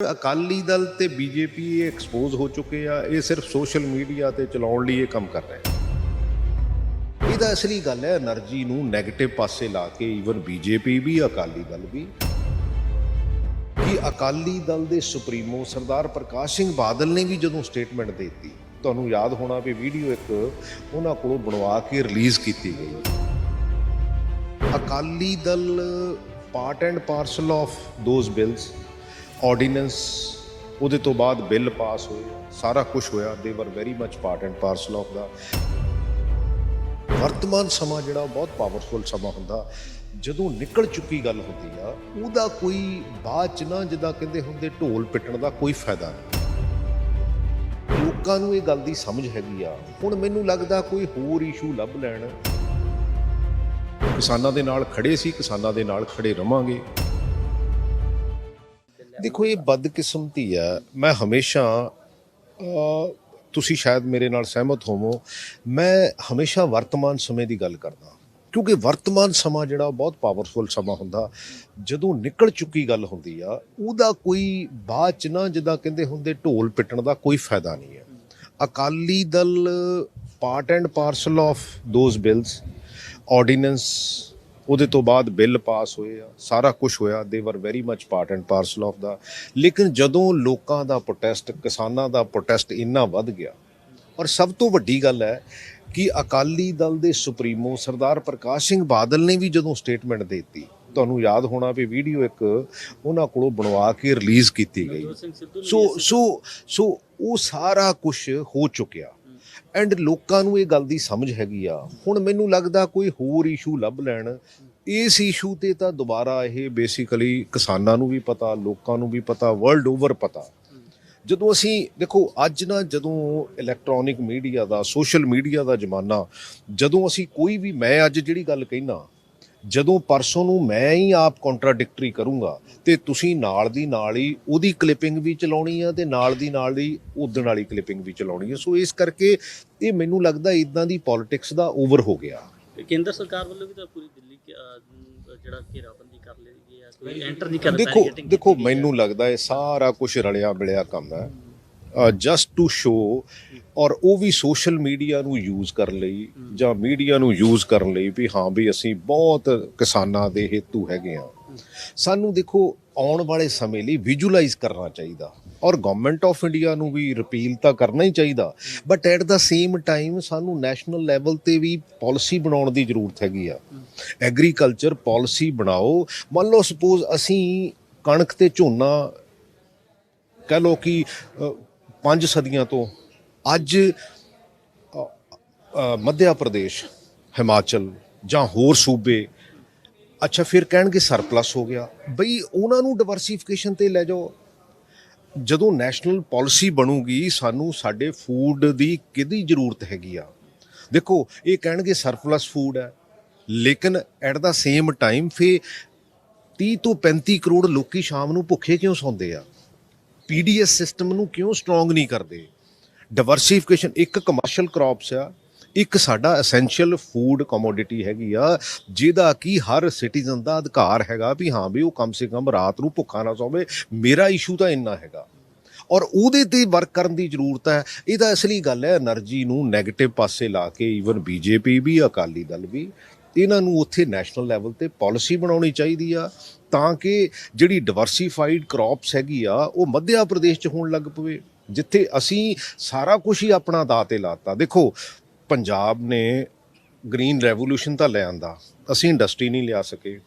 ਅਕਾਲੀ ਦਲ ਤੇ BJP expose ਹੋ ਚੁੱਕੇ ਆ। ਇਹ ਸਿਰਫ ਸੋਸ਼ਲ ਮੀਡੀਆ ਤੇ ਚਲਾਉਣ ਲਈ ਇਹ ਕੰਮ ਕਰ ਰਹੇ ਆ। ਇਹਦਾ ਅਸਲੀ ਗੱਲ ਹੈ એનર્ਜੀ ਨੂੰ ਨੈਗੇਟਿਵ ਪਾਸੇ ਲਾ ਕੇ ਈਵਨ ਬੀਜੇਪੀ ਵੀ ਅਕਾਲੀ ਦਲ ਵੀ ਕਿ ਅਕਾਲੀ ਦਲ ਦੇ ਸੁਪਰੀਮੋ ਸਰਦਾਰ ਪ੍ਰਕਾਸ਼ ਸਿੰਘ ਬਾਦਲ ਨੇ ਵੀ ਜਦੋਂ ਸਟੇਟਮੈਂਟ ਦੇ ਦਿੱਤੀ, ਤੁਹਾਨੂੰ ਯਾਦ ਹੋਣਾ ਵੀ ਵੀਡੀਓ ਇੱਕ ਉਹਨਾਂ ਕੋਲੋਂ ਬਣਵਾ ਕੇ ਰਿਲੀਜ਼ ਕੀਤੀ ਗਈ। Akali Dal part and parcel of those bills ordinance, ਉਹਦੇ ਤੋਂ ਬਾਅਦ ਬਿੱਲ ਪਾਸ ਹੋਏ, ਸਾਰਾ ਕੁਝ ਹੋਇਆ। ਦੇ ਵਰ very much part and parcel of ਦਾ। ਵਰਤਮਾਨ ਸਮਾਂ ਜਿਹੜਾ ਬਹੁਤ ਪਾਵਰਫੁਲ ਸਮਾਂ ਹੁੰਦਾ, ਜਦੋਂ ਨਿਕਲ ਚੁੱਕੀ ਗੱਲ ਹੁੰਦੀ ਆ ਉਹਦਾ ਕੋਈ ਬਾਅਦ ਚ ਨਾ ਜਿੱਦਾਂ ਕਹਿੰਦੇ ਹੁੰਦੇ ਢੋਲ ਪਿੱਟਣ ਦਾ ਕੋਈ ਫਾਇਦਾ ਨਹੀਂ। ਲੋਕਾਂ ਨੂੰ ਇਹ ਗੱਲ ਦੀ ਸਮਝ ਹੈਗੀ ਆ। ਹੁਣ ਮੈਨੂੰ ਲੱਗਦਾ ਕੋਈ ਹੋਰ ਇਸ਼ੂ ਲੱਭ ਲੈਣ। ਕਿਸਾਨਾਂ ਦੇ ਨਾਲ ਖੜੇ ਸੀ, ਕਿਸਾਨਾਂ ਦੇ ਨਾਲ ਖੜੇ ਰਵਾਂਗੇ। ਦੇਖੋ ਇਹ ਬਦਕਿਸਮਤੀ ਹੈ। ਮੈਂ ਹਮੇਸ਼ਾ ਤੁਸੀਂ ਸ਼ਾਇਦ ਮੇਰੇ ਨਾਲ ਸਹਿਮਤ ਹੋਵੋ, ਮੈਂ ਹਮੇਸ਼ਾ ਵਰਤਮਾਨ ਸਮੇਂ ਦੀ ਗੱਲ ਕਰਦਾ, ਕਿਉਂਕਿ ਵਰਤਮਾਨ ਸਮਾਂ ਜਿਹੜਾ ਬਹੁਤ ਪਾਵਰਫੁਲ ਸਮਾਂ ਹੁੰਦਾ। ਜਦੋਂ ਨਿਕਲ ਚੁੱਕੀ ਗੱਲ ਹੁੰਦੀ ਆ ਉਹਦਾ ਕੋਈ ਬਾਅਦ ਚ ਨਾ ਜਿੱਦਾਂ ਕਹਿੰਦੇ ਹੁੰਦੇ ਢੋਲ ਪਿੱਟਣ ਦਾ ਕੋਈ ਫਾਇਦਾ ਨਹੀਂ ਹੈ। Akali Dal part and parcel of those bills ordinance, ਉਹਦੇ ਤੋਂ ਬਾਅਦ ਬਿੱਲ ਪਾਸ ਹੋਏ ਆ, ਸਾਰਾ ਕੁਝ ਹੋਇਆ। ਦੇ ਵਰ very much part and parcel of ਦਾ। ਲੇਕਿਨ ਜਦੋਂ ਲੋਕਾਂ ਦਾ ਪ੍ਰੋਟੈਸਟ, ਕਿਸਾਨਾਂ ਦਾ ਪ੍ਰੋਟੈਸਟ ਇੰਨਾ ਵੱਧ ਗਿਆ, ਔਰ ਸਭ ਤੋਂ ਵੱਡੀ ਗੱਲ ਹੈ ਕਿ ਅਕਾਲੀ ਦਲ ਦੇ ਸੁਪਰੀਮੋ ਸਰਦਾਰ ਪ੍ਰਕਾਸ਼ ਸਿੰਘ ਬਾਦਲ ਨੇ ਵੀ ਜਦੋਂ ਸਟੇਟਮੈਂਟ ਦੇ ਦਿੱਤੀ, ਤੁਹਾਨੂੰ ਯਾਦ ਹੋਣਾ ਵੀ ਵੀਡੀਓ ਇੱਕ ਉਹਨਾਂ ਕੋਲੋਂ ਬਣਵਾ ਕੇ ਰਿਲੀਜ਼ ਕੀਤੀ ਗਈ। ਸੋ ਉਹ ਸਾਰਾ ਕੁਝ ਹੋ ਚੁੱਕਿਆ ਐਂਡ ਲੋਕਾਂ ਨੂੰ ਇਹ ਗੱਲ ਦੀ ਸਮਝ ਹੈਗੀ ਆ। ਹੁਣ ਮੈਨੂੰ ਲੱਗਦਾ ਕੋਈ ਹੋਰ ਇਸ਼ੂ ਲੱਭ ਲੈਣ। ਇਸ ਇਸ਼ੂ ਤੇ ਤਾਂ ਦੁਬਾਰਾ ਇਹ ਬੇਸਿਕਲੀ ਕਿਸਾਨਾਂ ਨੂੰ ਵੀ ਪਤਾ, ਲੋਕਾਂ ਨੂੰ ਵੀ ਪਤਾ, ਵਰਲਡ ਓਵਰ ਪਤਾ। ਜਦੋਂ ਅਸੀਂ ਦੇਖੋ ਅੱਜ ਨਾ, ਜਦੋਂ ਇਲੈਕਟ੍ਰੋਨਿਕ ਮੀਡੀਆ ਦਾ, ਸੋਸ਼ਲ ਮੀਡੀਆ ਦਾ ਜ਼ਮਾਨਾ, ਜਦੋਂ ਅਸੀਂ ਕੋਈ ਵੀ, ਮੈਂ ਅੱਜ ਜਿਹੜੀ ਗੱਲ ਕਹਿਣਾ, ਜਦੋਂ ਪਰਸੋਂ ਨੂੰ ਮੈਂ ਹੀ ਆਪ ਕੰਟਰਾਡਿਕਟਰੀ ਕਰੂੰਗਾ ਤੇ ਤੁਸੀਂ ਨਾਲ ਦੀ ਨਾਲ ਹੀ ਉਹਦੀ ਕਲਿੱਪਿੰਗ ਵੀ ਚਲਾਉਣੀ ਆ ਤੇ ਨਾਲ ਦੀ ਨਾਲ ਹੀ ਉਦਣ ਵਾਲੀ ਕਲਿੱਪਿੰਗ ਵੀ ਚਲਾਉਣੀ ਆ। ਸੋ ਇਸ ਕਰਕੇ ਇਹ ਮੈਨੂੰ ਲੱਗਦਾ ਇਦਾਂ ਦੀ ਪੋਲਿਟਿਕਸ ਦਾ ਓਵਰ ਹੋ ਗਿਆ। ਕੇਂਦਰ ਸਰਕਾਰ ਵੱਲੋਂ ਵੀ ਤਾਂ ਪੂਰੀ ਦਿੱਲੀ ਜਿਹੜਾ ਘੇਰਾਬੰਦੀ ਕਰ ਲਈ ਗਈ ਹੈ, ਕੋਈ ਐਂਟਰ ਨਹੀਂ ਕਰ ਪਾ। ਦੇਖੋ ਮੈਨੂੰ ਲੱਗਦਾ ਇਹ ਸਾਰਾ ਕੁਝ ਰਲਿਆ ਮਿਲਿਆ ਕੰਮ ਹੈ, ਜਸਟ ਟੂ ਸ਼ੋ, ਔਰ ਉਹ ਵੀ ਸੋਸ਼ਲ ਮੀਡੀਆ ਨੂੰ ਯੂਜ਼ ਕਰਨ ਲਈ ਜਾਂ ਮੀਡੀਆ ਨੂੰ ਯੂਜ਼ ਕਰਨ ਲਈ ਵੀ ਹਾਂ ਵੀ ਅਸੀਂ ਬਹੁਤ ਕਿਸਾਨਾਂ ਦੇ ਹੇਤੂ ਹੈਗੇ ਆ। ਸਾਨੂੰ ਦੇਖੋ ਆਉਣ ਵਾਲੇ ਸਮੇਂ ਲਈ ਵਿਜ਼ੂਅਲਾਈਜ਼ ਕਰਨਾ ਚਾਹੀਦਾ, ਔਰ ਗਵਰਨਮੈਂਟ ਆਫ ਇੰਡੀਆ ਨੂੰ ਵੀ ਰਿਪੀਲ ਤਾਂ ਕਰਨਾ ਹੀ ਚਾਹੀਦਾ, but at the same time ਸਾਨੂੰ ਨੈਸ਼ਨਲ ਲੈਵਲ ਤੇ ਵੀ ਪਾਲਿਸੀ ਬਣਾਉਣ ਦੀ ਜ਼ਰੂਰਤ ਹੈਗੀ ਆ। ਐਗਰੀਕਲਚਰ ਪਾਲਿਸੀ ਬਣਾਓ। ਮੰਨ ਲਓ ਸਪੋਜ਼ ਅਸੀਂ ਕਣਕ ਤੇ ਝੋਨਾ ਕਹਿ ਲਓ ਕਿ 5 ਸਦੀਆਂ ਤੋਂ ਅੱਜ ਮੱਧ ਪ੍ਰਦੇਸ਼, ਹਿਮਾਚਲ ਜਾਂ ਹੋਰ ਸੂਬੇ, ਅੱਛਾ ਫਿਰ ਕਹਿਣਗੇ ਸਰਪਲਸ ਹੋ ਗਿਆ। ਬਈ ਉਹਨਾਂ ਨੂੰ ਡਿਵਰਸੀਫਿਕੇਸ਼ਨ ਤੇ ਲੈ ਜਾਓ। ਜਦੋਂ ਨੈਸ਼ਨਲ ਪਾਲਿਸੀ ਬਣੂਗੀ, ਸਾਨੂੰ ਸਾਡੇ ਫੂਡ ਦੀ ਕਿਹਦੀ ਜ਼ਰੂਰਤ ਹੈਗੀ ਆ। ਦੇਖੋ ਇਹ ਕਹਿਣਗੇ ਸਰਪਲਸ ਫੂਡ ਹੈ, ਲੇਕਿਨ ਐਟ ਦਾ ਸੇਮ ਟਾਈਮ ਫੇ 30 ਤੋਂ 35 ਕਰੋੜ ਲੋਕੀ ਸ਼ਾਮ ਨੂੰ ਭੁੱਖੇ ਕਿਉਂ ਸੌਂਦੇ ਆ? ਪੀਡੀਐਸ ਸਿਸਟਮ ਨੂੰ ਕਿਉਂ ਸਟਰੋਂਗ ਨਹੀਂ ਕਰਦੇ? ਡਿਵਰਸੀਫਿਕੇਸ਼ਨ, ਇੱਕ ਕਮਰਸ਼ੀਅਲ ਕ੍ਰੌਪਸ ਆ, ਇੱਕ ਸਾਡਾ ਐਸੈਂਸ਼ੀਅਲ ਫੂਡ ਕਮੋਡਿਟੀ ਹੈਗੀ ਆ, ਜਿਹਦਾ ਕਿ ਹਰ ਸਿਟੀਜ਼ਨ ਦਾ ਅਧਿਕਾਰ ਹੈਗਾ ਵੀ ਹਾਂ ਵੀ ਉਹ ਕਮ ਸੇ ਕਮ ਰਾਤ ਨੂੰ ਭੁੱਖਾ ਨਾ ਸੌਵੇ। ਮੇਰਾ ਇਸ਼ੂ ਤਾਂ ਇੰਨਾ ਹੈਗਾ, ਔਰ ਉਹਦੇ ਤੇ ਵਰਕ ਕਰਨ ਦੀ ਜ਼ਰੂਰਤ ਹੈ। ਇਹਦਾ ਅਸਲੀ ਗੱਲ ਹੈ એનર્ਜੀ ਨੂੰ ਨੈਗੇਟਿਵ ਪਾਸੇ ਲਾ ਕੇ ਈਵਨ ਬੀਜੇਪੀ ਵੀ, ਅਕਾਲੀ ਦਲ ਵੀ, ਇਹਨਾਂ ਨੂੰ ਉੱਥੇ ਨੈਸ਼ਨਲ ਲੈਵਲ ਤੇ ਪਾਲਿਸੀ ਬਣਾਉਣੀ ਚਾਹੀਦੀ ਆ, ਤਾਂ ਕਿ ਜਿਹੜੀ ਡਿਵਰਸੀਫਾਈਡ ਕ੍ਰੌਪਸ ਹੈਗੀ ਆ ਉਹ ਮੱਧ ਪ੍ਰਦੇਸ਼ 'ਚ ਹੋਣ ਲੱਗ ਪਵੇ, ਜਿੱਥੇ ਅਸੀਂ ਸਾਰਾ ਕੁਝ ਹੀ ਆਪਣਾ ਦਾਅ 'ਤੇ ਲਾਤਾ। ਦੇਖੋ ਪੰਜਾਬ ਨੇ ਗ੍ਰੀਨ ਰੈਵੋਲੂਸ਼ਨ ਤਾਂ ਲੈ ਆਂਦਾ, ਅਸੀਂ ਇੰਡਸਟਰੀ ਨਹੀਂ ਲਿਆ ਸਕੇ,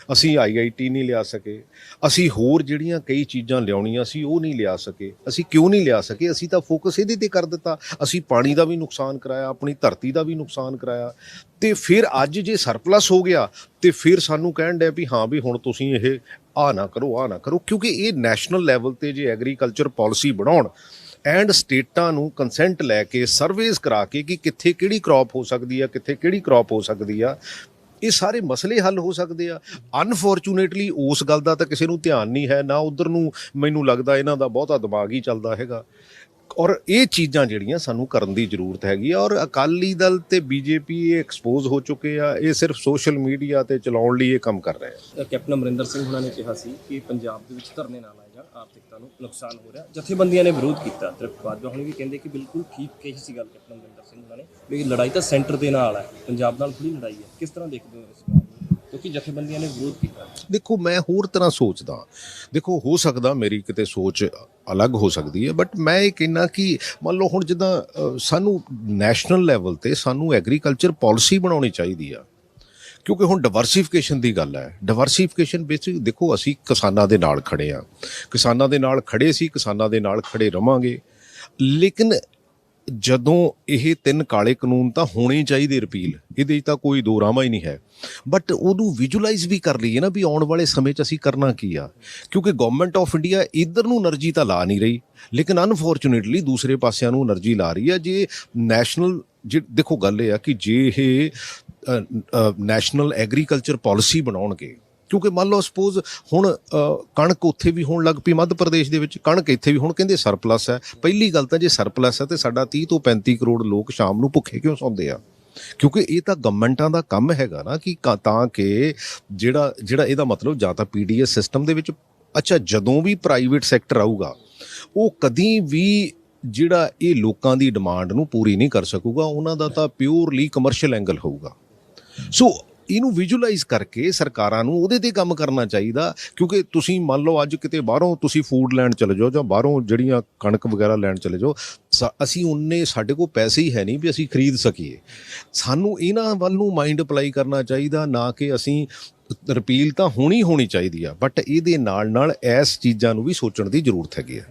ਅਸੀਂ IIT ਨਹੀਂ ਲਿਆ ਸਕੇ, ਅਸੀਂ ਹੋਰ ਜਿਹੜੀਆਂ ਕਈ ਚੀਜ਼ਾਂ ਲਿਆਉਣੀਆਂ ਸੀ ਉਹ ਨਹੀਂ ਲਿਆ ਸਕੇ। ਅਸੀਂ ਕਿਉਂ ਨਹੀਂ ਲਿਆ ਸਕੇ? ਅਸੀਂ ਤਾਂ ਫੋਕਸ ਇਹਦੇ ਤੇ ਕਰ ਦਿੱਤਾ। ਅਸੀਂ ਪਾਣੀ ਦਾ ਵੀ ਨੁਕਸਾਨ ਕਰਾਇਆ, ਆਪਣੀ ਧਰਤੀ ਦਾ ਵੀ ਨੁਕਸਾਨ ਕਰਾਇਆ, ਤੇ ਫਿਰ ਅੱਜ ਜੇ ਸਰਪਲਸ ਹੋ ਗਿਆ ਤੇ ਫਿਰ ਸਾਨੂੰ ਕਹਿਣ ਡਿਆ ਵੀ ਹਾਂ ਵੀ ਹੁਣ ਤੁਸੀਂ ਇਹ ਆਹ ਨਾ ਕਰੋ, ਆਹ ਨਾ ਕਰੋ। ਕਿਉਂਕਿ ਇਹ ਨੈਸ਼ਨਲ ਲੈਵਲ ਤੇ ਜੇ ਐਗਰੀਕਲਚਰ ਪਾਲਿਸੀ ਬਣਾਉਣ ਐਂਡ ਸਟੇਟਾਂ ਨੂੰ ਕੰਸੈਂਟ ਲੈ ਕੇ ਸਰਵੇਜ਼ ਕਰਾ ਕੇ ਕਿ ਕਿੱਥੇ ਕਿਹੜੀ ਕ੍ਰੌਪ ਹੋ ਸਕਦੀ ਆ, ਕਿੱਥੇ ਕਿਹੜੀ ਕ੍ਰੌਪ ਹੋ ਸਕਦੀ ਆ, ਇਹ ਸਾਰੇ ਮਸਲੇ ਹੱਲ ਹੋ ਸਕਦੇ ਆ। ਅਨਫੋਰਚੂਨੇਟਲੀ ਉਸ ਗੱਲ ਦਾ ਤਾਂ ਕਿਸੇ ਨੂੰ ਧਿਆਨ ਨਹੀਂ ਹੈ, ਨਾ ਉਧਰ ਨੂੰ ਮੈਨੂੰ ਲੱਗਦਾ ਇਹਨਾਂ ਦਾ ਬਹੁਤਾ ਦਿਮਾਗ ਹੀ ਚੱਲਦਾ ਹੈਗਾ। ਔਰ ਇਹ ਚੀਜ਼ਾਂ ਜਿਹੜੀਆਂ ਸਾਨੂੰ ਕਰਨ ਦੀ ਜ਼ਰੂਰਤ ਹੈਗੀ ਆ। ਔਰ ਅਕਾਲੀ ਦਲ ਤੇ ਬੀਜੇਪੀ ਇਹ ਐਕਸਪੋਜ਼ ਹੋ ਚੁੱਕੇ ਆ। ਇਹ ਸਿਰਫ ਸੋਸ਼ਲ ਮੀਡੀਆ ਤੇ ਚਲਾਉਣ ਲਈ ਇਹ ਕੰਮ ਕਰ ਰਹੇ ਆ। ਕੈਪਟਨ ਅਮਰਿੰਦਰ ਸਿੰਘ ਹੁਣਾਂ ਨੇ ਕਿਹਾ ਸੀ ਕਿ ਪੰਜਾਬ ਦੇ ਵਿੱਚ ਧਰਨੇ ਨਾਲ ਆਏਗਾ, ਆਰਥਿਕਤਾ ਨੂੰ ਨੁਕਸਾਨ ਹੋ ਰਿਹਾ। ਜਥੇਬੰਦੀਆਂ ਨੇ ਵਿਰੋਧ ਕੀਤਾ, ਤ੍ਰਿਪਤ ਬਾਜਵਾ ਹੁਣੀ ਵੀ ਕਹਿੰਦੇ ਕਿ ਬਿਲਕੁਲ ਠੀਕ ਕਹੀ ਸੀ ਗੱਲ ਕੈਪਟਨ ਅਮਰਿੰਦਰ ਸਿੰਘ ਉਹਨਾਂ ਨੇ ਵੀ ਲੜਾਈ ਤਾਂ ਸੈਂਟਰ ਦੇ ਨਾਲ ਹੈ, ਪੰਜਾਬ ਨਾਲ ਥੋੜੀ ਲੜਾਈ ਹੈ। ਕਿਸ ਤਰ੍ਹਾਂ ਦੇਖਦੇ ਹੋ ਇਸ ਗੱਲ ਨੂੰ, ਕਿਉਂਕਿ ਜਥੇਬੰਦੀਆਂ ਨੇ ਵਿਰੋਧ ਕੀਤਾ? ਦੇਖੋ ਮੈਂ ਹੋਰ ਤਰ੍ਹਾਂ ਸੋਚਦਾ, ਦੇਖੋ ਹੋ ਸਕਦਾ ਮੇਰੀ ਕਿਤੇ ਸੋਚ ਅਲੱਗ ਹੋ ਸਕਦੀ ਹੈ, ਬਟ ਮੈਂ ਇਹ ਕਹਿੰਦਾ ਕਿ ਮੰਨ ਲਓ ਹੁਣ ਜਿੱਦਾਂ ਸਾਨੂੰ ਨੈਸ਼ਨਲ ਲੈਵਲ ਤੇ ਸਾਨੂੰ ਐਗਰੀਕਲਚਰ ਪਾਲਿਸੀ ਬਣਾਉਣੀ ਚਾਹੀਦੀ ਆ, ਕਿਉਂਕਿ ਹੁਣ ਡਿਵਰਸੀਫਿਕੇਸ਼ਨ ਦੀ ਗੱਲ ਹੈ। ਡਿਵਰਸੀਫਿਕੇਸ਼ਨ ਵਿੱਚ ਦੇਖੋ ਅਸੀਂ ਕਿਸਾਨਾਂ ਦੇ ਨਾਲ ਖੜੇ ਆ, ਕਿਸਾਨਾਂ ਦੇ ਨਾਲ ਖੜੇ ਸੀ, ਕਿਸਾਨਾਂ ਦੇ ਨਾਲ ਖੜੇ ਰਵਾਂਗੇ, ਲੇਕਿਨ ਜਦੋਂ ਇਹ 3 ਕਾਲੇ ਕਾਨੂੰਨ ਤਾਂ ਹੋਣੇ ਚਾਹੀਦੇ ਰਿਪੀਲ, ਇਹਦੇ 'ਚ ਤਾਂ ਕੋਈ ਦੋ ਰਾਮਾ ਹੀ ਨਹੀਂ ਹੈ, ਬਟ ਉਹਨੂੰ ਵਿਜ਼ੂਅਲਾਈਜ਼ ਵੀ ਕਰ ਲਈਏ ਨਾ ਵੀ ਆਉਣ ਵਾਲੇ ਸਮੇਂ 'ਚ ਅਸੀਂ ਕਰਨਾ ਕੀ ਆ, ਕਿਉਂਕਿ ਗਵਰਨਮੈਂਟ ਆਫ ਇੰਡੀਆ ਇੱਧਰ ਨੂੰ એનર્ਜੀ ਤਾਂ ਲਾ ਨਹੀਂ ਰਹੀ, ਲੇਕਿਨ ਅਨਫੋਰਚੂਨੇਟਲੀ ਦੂਸਰੇ ਪਾਸਿਆਂ ਨੂੰ એનર્ਜੀ ਲਾ ਰਹੀ ਹੈ। ਜੇ ਨੈਸ਼ਨਲ ਦੇਖੋ ਗੱਲ ਇਹ ਆ ਕਿ ਜੇ ਇਹ ਨੈਸ਼ਨਲ ਐਗਰੀਕਲਚਰ ਪਾਲਿਸੀ ਬਣਾਉਣਗੇ, ਕਿਉਂਕਿ ਮੰਨ ਲਓ ਸਪੋਜ਼ ਹੁਣ ਕਣਕ ਉੱਥੇ ਵੀ ਹੋਣ ਲੱਗ ਪਈ, ਮੱਧ ਪ੍ਰਦੇਸ਼ ਦੇ ਵਿੱਚ ਕਣਕ ਇੱਥੇ ਵੀ ਹੁਣ ਕਹਿੰਦੇ ਸਰਪਲਸ ਹੈ। ਪਹਿਲੀ ਗੱਲ ਤਾਂ ਜੇ ਸਰਪਲਸ ਹੈ ਤੇ ਸਾਡਾ 30 ਤੋਂ 35 ਕਰੋੜ ਲੋਕ ਸ਼ਾਮ ਨੂੰ ਭੁੱਖੇ ਕਿਉਂ ਸੌਂਦੇ ਆ, ਕਿਉਂਕਿ ਇਹ ਤਾਂ ਗਵਰਨਮੈਂਟਾਂ ਦਾ ਕੰਮ ਹੈਗਾ ਨਾ ਕਿ ਤਾਂ ਕਿ ਜਿਹੜਾ ਇਹਦਾ ਮਤਲਬ ਜਾਂ ਤਾਂ ਪੀਡੀਐਸ ਸਿਸਟਮ ਦੇ ਵਿੱਚ, ਅੱਛਾ ਜਦੋਂ ਵੀ ਪ੍ਰਾਈਵੇਟ ਸੈਕਟਰ ਆਊਗਾ ਉਹ ਕਦੀ ਵੀ ਜਿਹੜਾ ਇਹ ਲੋਕਾਂ ਦੀ ਡਿਮਾਂਡ ਨੂੰ ਪੂਰੀ ਨਹੀਂ ਕਰ ਸਕੂਗਾ, ਉਹਨਾਂ ਦਾ ਤਾਂ ਪਿਓਰਲੀ ਕਮਰਸ਼ੀਅਲ ਐਂਗਲ ਹੋਊਗਾ। ਸੋ ਇਹਨੂੰ ਵਿਜ਼ੂਅਲਾਈਜ਼ ਕਰਕੇ ਸਰਕਾਰਾਂ ਨੂੰ ਉਹਦੇ ਤੇ ਕੰਮ ਕਰਨਾ ਚਾਹੀਦਾ, ਕਿਉਂਕਿ ਤੁਸੀਂ ਮੰਨ ਲਓ ਅੱਜ ਕਿਤੇ ਬਾਹਰੋਂ ਤੁਸੀਂ ਫੂਡ ਲੈਣ ਚਲੇ ਜਾਓ ਜਾਂ ਬਾਹਰੋਂ ਜਿਹੜੀਆਂ ਕਣਕ ਵਗੈਰਾ ਲੈਣ ਚਲੇ ਜਾਓ, ਅਸੀਂ ਉਨੇ ਸਾਡੇ ਕੋਲ ਪੈਸੇ ਹੀ ਹੈ ਨਹੀਂ ਵੀ ਅਸੀਂ ਖਰੀਦ ਸਕੀਏ। ਸਾਨੂੰ ਇਹਨਾਂ ਵੱਲ ਨੂੰ ਮਾਈਂਡ ਅਪਲਾਈ ਕਰਨਾ ਚਾਹੀਦਾ, ਨਾ ਕਿ ਅਸੀਂ ਰਿਪੀਲ ਤਾਂ ਹੋਣੀ ਚਾਹੀਦੀ ਆ, ਬਟ ਇਹਦੇ ਨਾਲ ਇਸ ਚੀਜ਼ਾਂ ਨੂੰ ਵੀ ਸੋਚਣ ਦੀ ਜ਼ਰੂਰਤ ਹੈਗੀ ਆ।